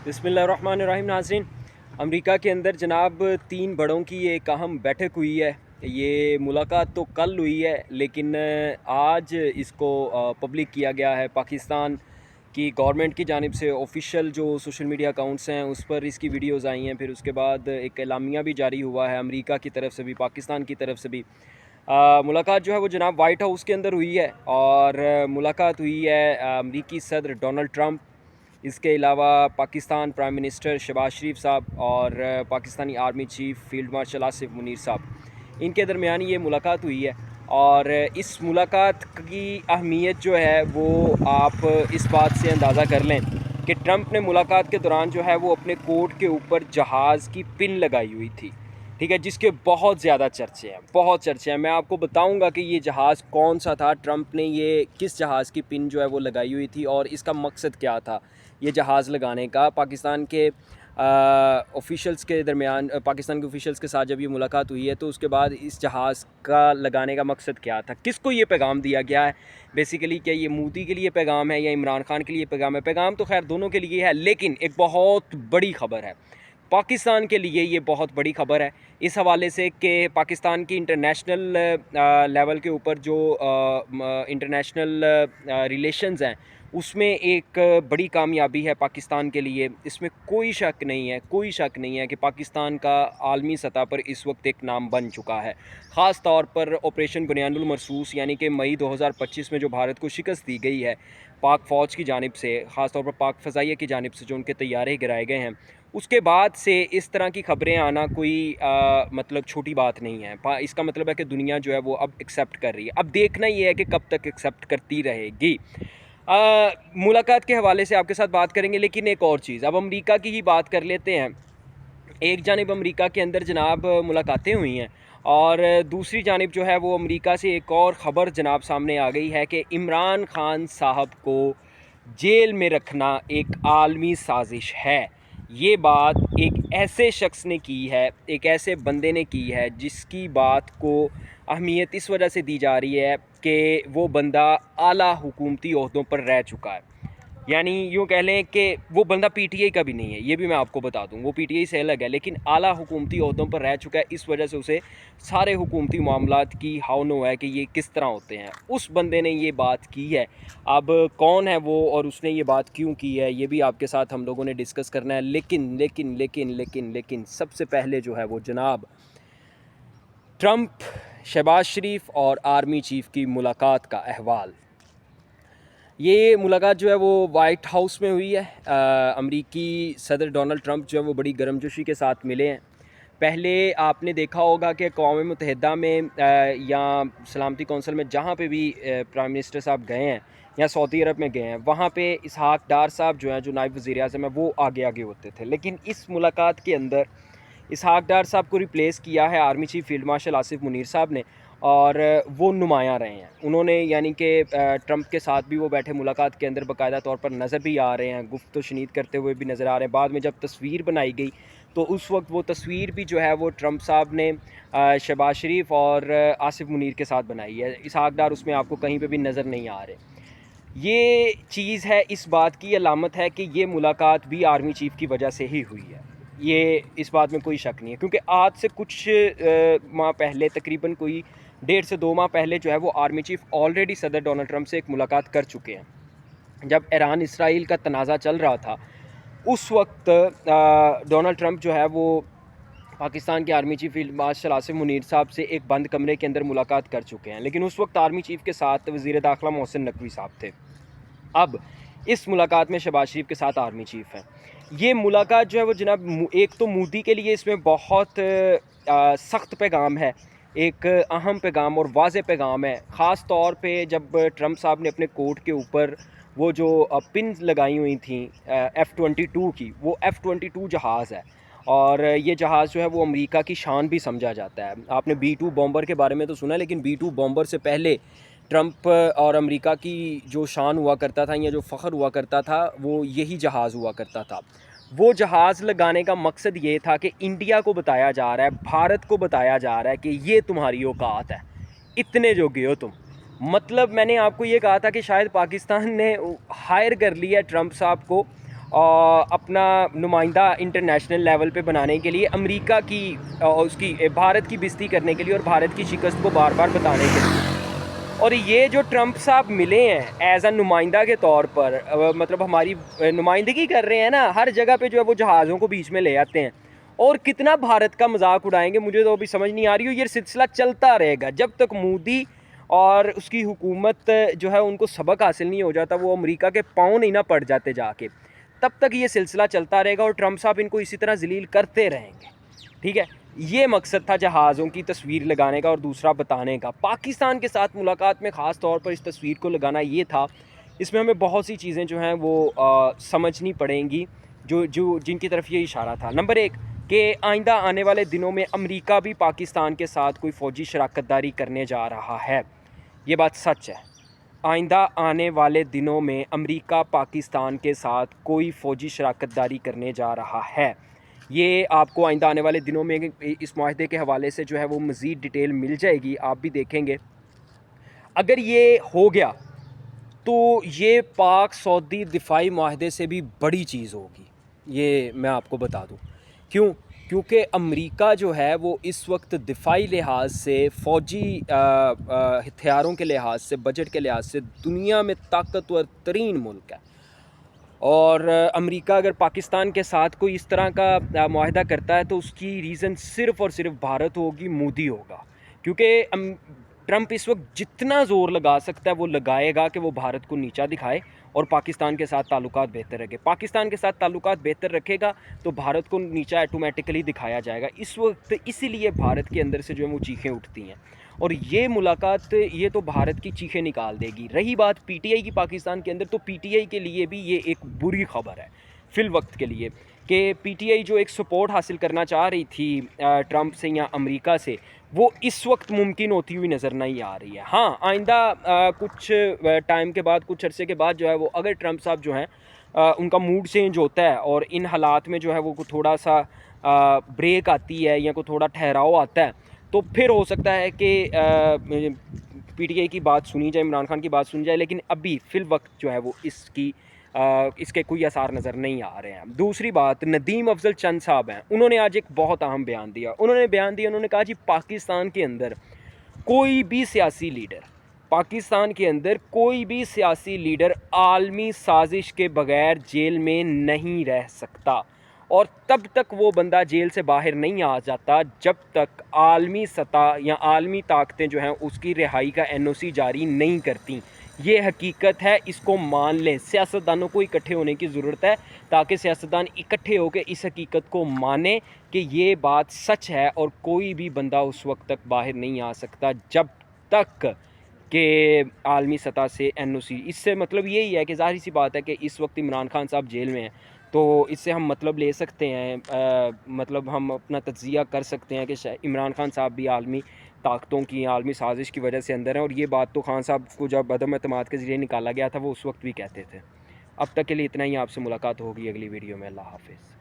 बिस्मिल्लाहिर्रहमानिर्रहीम। नाज़रीन, अमेरिका के अंदर जनाब 3 बड़ों की एक अहम बैठक हुई है। ये मुलाकात तो कल हुई है, लेकिन आज इसको पब्लिक किया गया है। पाकिस्तान की गवर्नमेंट की जानिब से ऑफिशियल जो सोशल मीडिया अकाउंट्स हैं उस पर इसकी वीडियोस आई हैं। फिर उसके बाद एक एलामिया भी जारी हुआ है अमेरिका की तरफ से भी, पाकिस्तान की तरफ से भी। मुलाकात जो है वो जनाब वाइट हाउस के अंदर हुई है, और मुलाकात हुई है अमेरिकी सदर डोनाल्ड ट्रंप, इसके अलावा पाकिस्तान प्राइम मिनिस्टर शहबाज शरीफ साहब और Pakistani army chief field marshal Asif Munir साहब, इनके दरमियान ये मुलाकात हुई है। और इस मुलाकात की अहमियत जो है वो आप इस बात से अंदाज़ा कर लें कि ट्रंप ने मुलाकात के दौरान जो है वो अपने कोट के ऊपर जहाज़ की पिन लगाई हुई थी, ठीक है, जिसके बहुत ज़्यादा चर्चे हैं, बहुत चर्चे हैं। मैं आपको बताऊंगा कि ये जहाज़ कौन सा था, ट्रंप ने ये किस जहाज़ की पिन जो है वो लगाई हुई थी और इसका मकसद क्या था ये जहाज़ लगाने का। पाकिस्तान के ऑफिशियल्स के दरमियान, पाकिस्तान के ऑफिशियल्स के साथ जब ये मुलाकात हुई है तो उसके बाद इस जहाज़ का लगाने का मकसद क्या था, किसको ये पैगाम दिया गया है। बेसिकली क्या ये मोदी के लिए पैगाम है या इमरान खान के लिए पैगाम है? पैगाम तो खैर दोनों के लिए है, लेकिन एक बहुत बड़ी ख़बर है पाकिस्तान के लिए, ये बहुत बड़ी ख़बर है इस हवाले से कि पाकिस्तान की इंटरनेशनल लेवल के ऊपर जो इंटरनेशनल रिलेशंस हैं उसमें एक बड़ी कामयाबी है पाकिस्तान के लिए। इसमें कोई शक नहीं है, कोई शक नहीं है कि पाकिस्तान का आलमी सतह पर इस वक्त एक नाम बन चुका है। ख़ास तौर पर ऑपरेशन बुनियानुल मरसूस यानी कि मई 2025 में जो भारत को शिकस्त दी गई है पाक फ़ौज की जानिब से, ख़ास तौर पर पाक फ़ज़ाइया की जानिब से जो उनके तैयारे गिराए गए हैं, उसके बाद से इस तरह की ख़बरें आना कोई मतलब छोटी बात नहीं है। इसका मतलब है कि दुनिया जो है वो अब एक्सेप्ट कर रही है। अब देखना ये है कि कब तक एक्सेप्ट करती रहेगी। मुलाकात के हवाले से आपके साथ बात करेंगे, लेकिन एक और चीज़, अब अमेरिका की ही बात कर लेते हैं। एक जानिब अमेरिका के अंदर जनाब मुलाकातें हुई हैं, और दूसरी जानिब जो है वो अमेरिका से एक और ख़बर जनाब सामने आ गई है कि इमरान खान साहब को जेल में रखना एक आलमी साजिश है। ये बात एक ऐसे शख्स ने की है, एक ऐसे बंदे ने की है जिसकी बात को अहमियत इस वजह से दी जा रही है कि वो बंदा आला हुकूमती ओहदों पर रह चुका है। यानी यूँ कह लें कि वो बंदा पीटीआई का भी नहीं है, ये भी मैं आपको बता दूं, वो पीटीआई से अलग है, लेकिन आला हुकूमती ओहदों पर रह चुका है। इस वजह से उसे सारे हुकूमती मामलात की हाउ नो है कि ये किस तरह होते हैं। उस बंदे ने ये बात की है। अब कौन है वो और उसने ये बात क्यों की है, ये भी आपके साथ हम लोगों ने डिस्कस करना है। लेकिन सबसे पहले जो है वो जनाब ट्रंप, शहबाज शरीफ और आर्मी चीफ़ की मुलाकात का अहवाल। ये मुलाकात जो है वो वाइट हाउस में हुई है। अमरीकी सदर डोनाल्ड ट्रंप जो है वो बड़ी गर्मजोशी के साथ मिले हैं। पहले आपने देखा होगा कि अक़वाम मुत्तहिदा में या सलामती कौंसल में जहाँ पे भी प्राइम मिनिस्टर साहब गए हैं या सऊदी अरब में गए हैं, वहाँ पे इसहाक डार साहब जो हैं, जो नायब वज़ीर आज़म है, वो आगे आगे होते थे। लेकिन इस मुलाकात के अंदर इसहाक डार साहब को रिप्लेस किया है army chief field marshal Asif Munir साहब ने, और वो नुमायाँ रहे हैं। उन्होंने यानी कि ट्रंप के साथ भी वो बैठे मुलाकात के अंदर बाकायदा तौर पर नज़र भी आ रहे हैं, गुफ्त शनीद करते हुए भी नज़र आ रहे हैं। बाद में जब तस्वीर बनाई गई तो उस वक्त वो तस्वीर भी जो है वो ट्रंप साहब ने शहबाज शरीफ और आसिफ मुनीर के साथ बनाई है। इसहाक डार उसमें आपको कहीं पे भी नज़र नहीं आ रहे। ये चीज़ है, इस बात की अलामत है कि ये मुलाकात भी आर्मी चीफ़ की वजह से ही हुई है। ये इस बात में कोई शक नहीं है, क्योंकि आज से कुछ माह पहले, तकरीबन कोई 1.5 से 2 माह पहले जो है वो आर्मी चीफ़ ऑलरेडी सदर डोनाल्ड ट्रंप से एक मुलाकात कर चुके हैं। जब ईरान इसराइल का तनाज़ा चल रहा था उस वक्त डोनाल्ड ट्रंप जो है वो पाकिस्तान के army chief field marshal Asif Munir साहब से एक बंद कमरे के अंदर मुलाकात कर चुके हैं। लेकिन उस वक्त आर्मी चीफ़ के साथ वज़ीर दाखिला मोहसिन नकवी साहब थे। अब इस मुलाकात में शहबाज शरीफ के साथ आर्मी चीफ़ हैं। ये मुलाकात जो है वो जनाब, एक तो मोदी के लिए इसमें बहुत सख्त पैगाम है, एक अहम पैगाम और वाज़ेह पैगाम है। ख़ास तौर पे जब ट्रंप साहब ने अपने कोट के ऊपर वो जो पिन लगाई हुई थी F-22 की, वो F-22 जहाज़ है, और ये जहाज़ जो है वो अमेरिका की शान भी समझा जाता है। आपने B-2 बॉम्बर के बारे में तो सुना है, लेकिन B-2 बॉम्बर से पहले ट्रंप और अमेरिका की जो शान हुआ करता था या जो फ़ख्र हुआ करता था वो यही जहाज़ हुआ करता था। वो जहाज़ लगाने का मकसद ये था कि इंडिया को बताया जा रहा है, भारत को बताया जा रहा है कि ये तुम्हारी औकात है, इतने जोगे हो तुम। मतलब मैंने आपको ये कहा था कि शायद पाकिस्तान ने हायर कर लिया ट्रंप साहब को, اپنا نمائندہ انٹرنیشنل لیول پہ بنانے کے لیے، امریکہ کی اس کی بھارت کی بےزتی کرنے کے لیے اور بھارت کی شکست کو بار بار بتانے کے لیے۔ اور یہ جو ٹرمپ صاحب ملے ہیں ایز اے نمائندہ کے طور پر، مطلب ہماری نمائندگی کر رہے ہیں نا، ہر جگہ پہ جو ہے وہ جہازوں کو بیچ میں لے آتے ہیں اور کتنا بھارت کا مذاق اڑائیں گے، مجھے تو ابھی سمجھ نہیں آ رہی ہو۔ یہ سلسلہ چلتا رہے گا جب تک مودی اور اس کی حکومت جو ہے ان کو سبق حاصل نہیں ہو جاتا، وہ امریکہ کے پاؤں نہیں نہ پڑ جاتے جا کے، تب تک یہ سلسلہ چلتا رہے گا اور ٹرمپ صاحب ان کو اسی طرح ذلیل کرتے رہیں گے، ٹھیک ہے۔ یہ مقصد تھا جہازوں کی تصویر لگانے کا اور دوسرا بتانے کا۔ پاکستان کے ساتھ ملاقات میں خاص طور پر اس تصویر کو لگانا یہ تھا، اس میں ہمیں بہت سی چیزیں جو ہیں وہ سمجھنی پڑیں گی جن کی طرف یہ اشارہ تھا۔ نمبر 1 کہ آئندہ آنے والے دنوں میں امریکہ بھی پاکستان کے ساتھ کوئی فوجی شراکت داری کرنے جا رہا ہے، یہ بات سچ ہے۔ آئندہ آنے والے دنوں میں امریکہ پاکستان کے ساتھ کوئی فوجی شراکت داری کرنے جا رہا ہے، یہ آپ کو آئندہ آنے والے دنوں میں اس معاہدے کے حوالے سے جو ہے وہ مزید ڈیٹیل مل جائے گی، آپ بھی دیکھیں گے۔ اگر یہ ہو گیا تو یہ پاک سعودی دفاعی معاہدے سے بھی بڑی چیز ہوگی، یہ میں آپ کو بتا دوں۔ کیونکہ امریکہ جو ہے وہ اس وقت دفاعی لحاظ سے، فوجی ہتھیاروں کے لحاظ سے، بجٹ کے لحاظ سے دنیا میں طاقتور ترین ملک ہے۔ اور امریکہ اگر پاکستان کے ساتھ کوئی اس طرح کا معاہدہ کرتا ہے تو اس کی ریزن صرف اور صرف بھارت ہوگی، مودی ہوگا، کیونکہ ٹرمپ اس وقت جتنا زور لگا سکتا ہے وہ لگائے گا کہ وہ بھارت کو نیچا دکھائے اور پاکستان کے ساتھ تعلقات بہتر رکھے۔ پاکستان کے ساتھ تعلقات بہتر رکھے گا تو بھارت کو نیچا آٹومیٹکلی دکھایا جائے گا۔ اس وقت اسی لیے بھارت کے اندر سے جو ہے وہ چیخیں اٹھتی ہیں، اور یہ ملاقات یہ تو بھارت کی چیخیں نکال دے گی۔ رہی بات پی ٹی آئی کی پاکستان کے اندر، تو پی ٹی آئی کے لیے بھی یہ ایک بری خبر ہے فی الوقت کے لیے، کہ پی ٹی آئی جو ایک سپورٹ حاصل کرنا چاہ رہی تھی ٹرمپ سے یا امریکہ سے، وہ اس وقت ممکن ہوتی ہوئی نظر نہیں آ رہی ہے۔ ہاں آئندہ کچھ ٹائم کے بعد، کچھ عرصے کے بعد جو ہے وہ اگر ٹرمپ صاحب جو ہیں ان کا موڈ چینج ہوتا ہے اور ان حالات میں جو ہے وہ تھوڑا سا بریک آتی ہے یا کوئی تھوڑا ٹھہراؤ آتا ہے، تو پھر ہو سکتا ہے کہ پی ٹی آئی کی بات سنی جائے، عمران خان کی بات سنی جائے، لیکن ابھی فی الوقت جو ہے وہ اس کے کوئی آثار نظر نہیں آ رہے ہیں۔ دوسری بات، ندیم افضل چند صاحب ہیں، انہوں نے آج ایک بہت اہم بیان دیا۔ انہوں نے کہا جی پاکستان کے اندر کوئی بھی سیاسی لیڈر عالمی سازش کے بغیر جیل میں نہیں رہ سکتا، اور تب تک وہ بندہ جیل سے باہر نہیں آ جاتا جب تک عالمی سطح یا عالمی طاقتیں جو ہیں اس کی رہائی کا این او سی جاری نہیں کرتی۔ یہ حقیقت ہے، اس کو مان لیں۔ سیاستدانوں کو اکٹھے ہونے کی ضرورت ہے تاکہ سیاستدان اکٹھے ہو کے اس حقیقت کو مانیں کہ یہ بات سچ ہے، اور کوئی بھی بندہ اس وقت تک باہر نہیں آ سکتا جب تک کہ عالمی سطح سے این او سی۔ اس سے مطلب یہی ہے کہ ظاہری سی بات ہے کہ اس وقت عمران خان صاحب جیل میں ہیں، تو اس سے ہم مطلب لے سکتے ہیں، مطلب ہم اپنا تجزیہ کر سکتے ہیں کہ عمران خان صاحب بھی عالمی طاقتوں کی، عالمی سازش کی وجہ سے اندر ہیں، اور یہ بات تو خان صاحب کو جب عدم اعتماد کے ذریعے نکالا گیا تھا وہ اس وقت بھی کہتے تھے۔ اب تک کے لیے اتنا ہی، آپ سے ملاقات ہوگی اگلی ویڈیو میں۔ اللہ حافظ۔